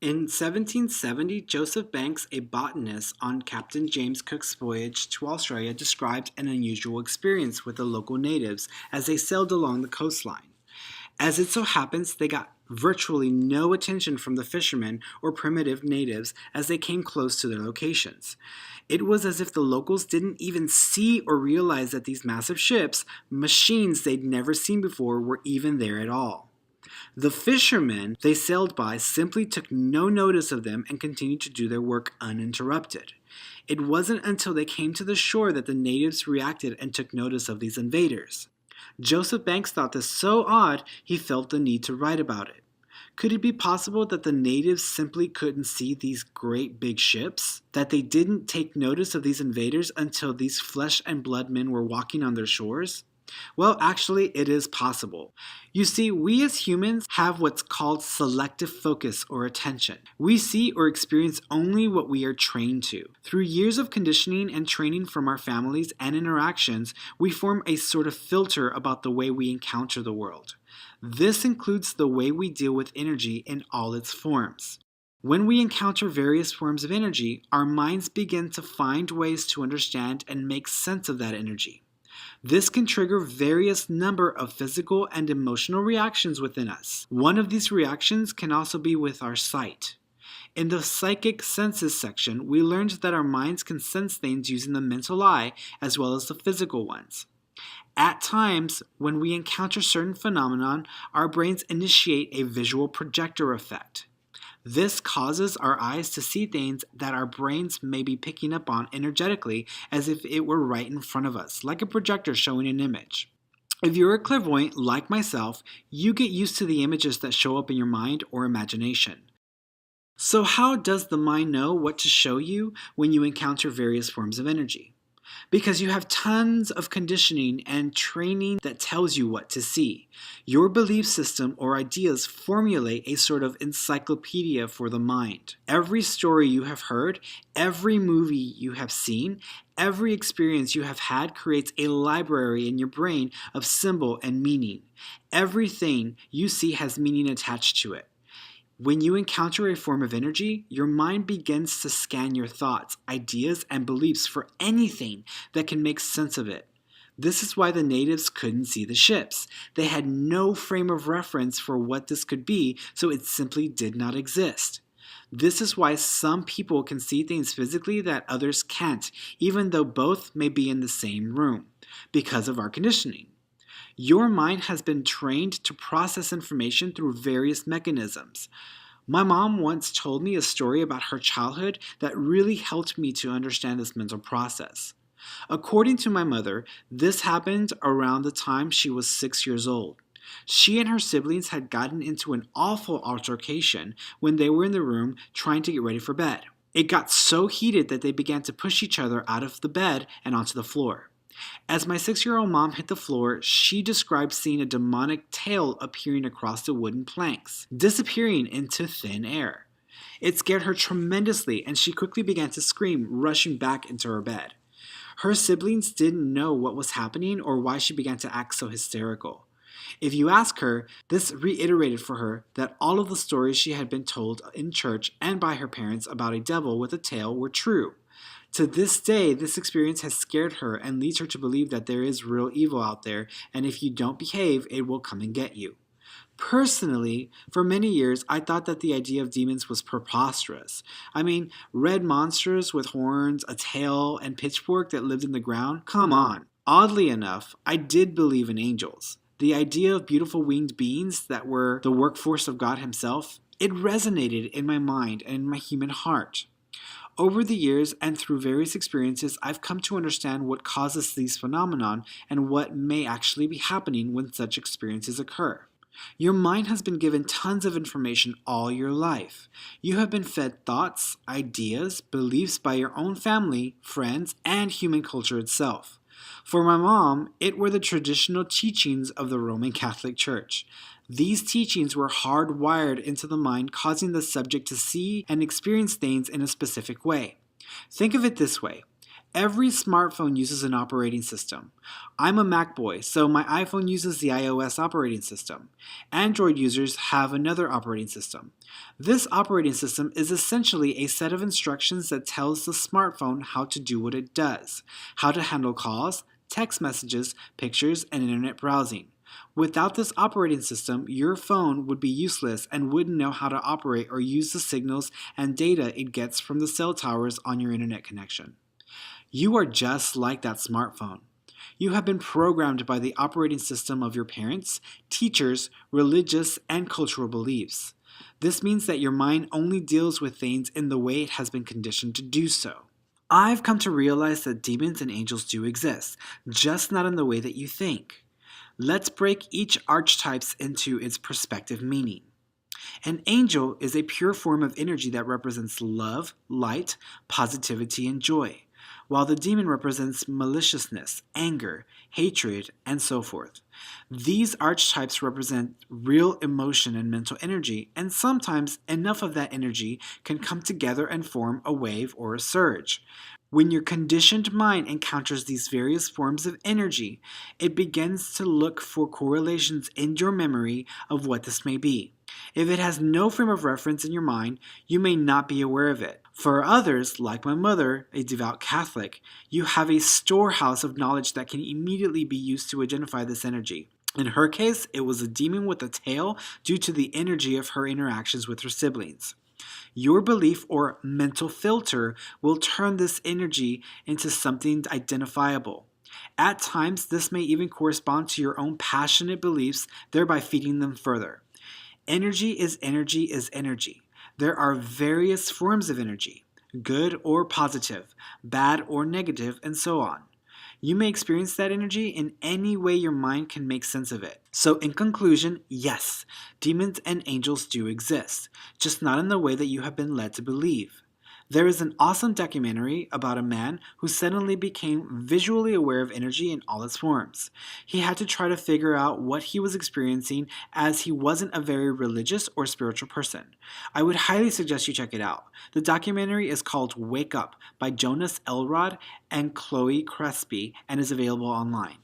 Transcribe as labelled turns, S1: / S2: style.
S1: In 1770, Joseph Banks, a botanist on Captain James Cook's voyage to Australia, described an unusual experience with the local natives as they sailed along the coastline. As it so happens, they got virtually no attention from the fishermen or primitive natives as they came close to their locations. It was as if the locals didn't even see or realize that these massive ships, machines they'd never seen before, were even there at all. The fishermen they sailed by simply took no notice of them and continued to do their work uninterrupted. It wasn't until they came to the shore that the natives reacted and took notice of these invaders. Joseph Banks thought this so odd he felt the need to write about it. Could it be possible that the natives simply couldn't see these great big ships? That they didn't take notice of these invaders until these flesh and blood men were walking on their shores? Well, actually, it is possible. You see, we as humans have what's called selective focus or attention. We see or experience only what we are trained to. Through years of conditioning and training from our families and interactions, we form a sort of filter about the way we encounter the world. This includes the way we deal with energy in all its forms. When we encounter various forms of energy, our minds begin to find ways to understand and make sense of that energy. This can trigger various number of physical and emotional reactions within us. One of these reactions can also be with our sight. In the psychic senses section, we learned that our minds can sense things using the mental eye as well as the physical ones. At times, when we encounter certain phenomenon, our brains initiate a visual projector effect. This causes our eyes to see things that our brains may be picking up on energetically as if it were right in front of us, like a projector showing an image. If you're a clairvoyant like myself, you get used to the images that show up in your mind or imagination. So how does the mind know what to show you when you encounter various forms of energy? Because you have tons of conditioning and training that tells you what to see. Your belief system or ideas formulate a sort of encyclopedia for the mind. Every story you have heard, every movie you have seen, every experience you have had creates a library in your brain of symbol and meaning. Everything you see has meaning attached to it. When you encounter a form of energy, your mind begins to scan your thoughts, ideas, and beliefs for anything that can make sense of it. This is why the natives couldn't see the ships. They had no frame of reference for what this could be, so it simply did not exist. This is why some people can see things physically that others can't, even though both may be in the same room, because of our conditioning. Your mind has been trained to process information through various mechanisms. My mom once told me a story about her childhood that really helped me to understand this mental process. According to my mother, this happened around the time she was 6 years old. She and her siblings had gotten into an awful altercation when they were in the room trying to get ready for bed. It got so heated that they began to push each other out of the bed and onto the floor. As my 6-year-old mom hit the floor, she described seeing a demonic tail appearing across the wooden planks, disappearing into thin air. It scared her tremendously, and she quickly began to scream, rushing back into her bed. Her siblings didn't know what was happening or why she began to act so hysterical. If you ask her, this reiterated for her that all of the stories she had been told in church and by her parents about a devil with a tail were true. To this day, this experience has scared her and leads her to believe that there is real evil out there, and if you don't behave, it will come and get you. Personally, for many years, I thought that the idea of demons was preposterous. I mean, red monsters with horns, a tail, and pitchfork that lived in the ground? Come on. Oddly enough, I did believe in angels. The idea of beautiful winged beings that were the workforce of God himself, it resonated in my mind and in my human heart. Over the years and through various experiences, I've come to understand what causes these phenomena and what may actually be happening when such experiences occur. Your mind has been given tons of information all your life. You have been fed thoughts, ideas, beliefs by your own family, friends, and human culture itself. For my mom, it were the traditional teachings of the Roman Catholic Church. These teachings were hardwired into the mind, causing the subject to see and experience things in a specific way. Think of it this way. Every smartphone uses an operating system. I'm a Mac boy, so my iPhone uses the iOS operating system. Android users have another operating system. This operating system is essentially a set of instructions that tells the smartphone how to do what it does, how to handle calls, text messages, pictures, and internet browsing. Without this operating system, your phone would be useless and wouldn't know how to operate or use the signals and data it gets from the cell towers on your internet connection. You are just like that smartphone. You have been programmed by the operating system of your parents, teachers, religious, and cultural beliefs. This means that your mind only deals with things in the way it has been conditioned to do so. I've come to realize that demons and angels do exist, just not in the way that you think. Let's break each archetype into its prospective meaning. An angel is a pure form of energy that represents love, light, positivity, and joy, while the demon represents maliciousness, anger, hatred, and so forth. These archetypes represent real emotion and mental energy, and sometimes enough of that energy can come together and form a wave or a surge. When your conditioned mind encounters these various forms of energy, it begins to look for correlations in your memory of what this may be. If it has no frame of reference in your mind, you may not be aware of it. For others, like my mother, a devout Catholic, you have a storehouse of knowledge that can immediately be used to identify this energy. In her case, it was a demon with a tail due to the energy of her interactions with her siblings. Your belief or mental filter will turn this energy into something identifiable. At times, this may even correspond to your own passionate beliefs, thereby feeding them further. Energy is energy is energy. There are various forms of energy, good or positive, bad or negative, and so on. You may experience that energy in any way your mind can make sense of it. So in conclusion, yes, demons and angels do exist, just not in the way that you have been led to believe. There is an awesome documentary about a man who suddenly became visually aware of energy in all its forms. He had to try to figure out what he was experiencing as he wasn't a very religious or spiritual person. I would highly suggest you check it out. The documentary is called Wake Up by Jonas Elrod and Chloe Crespi and is available online.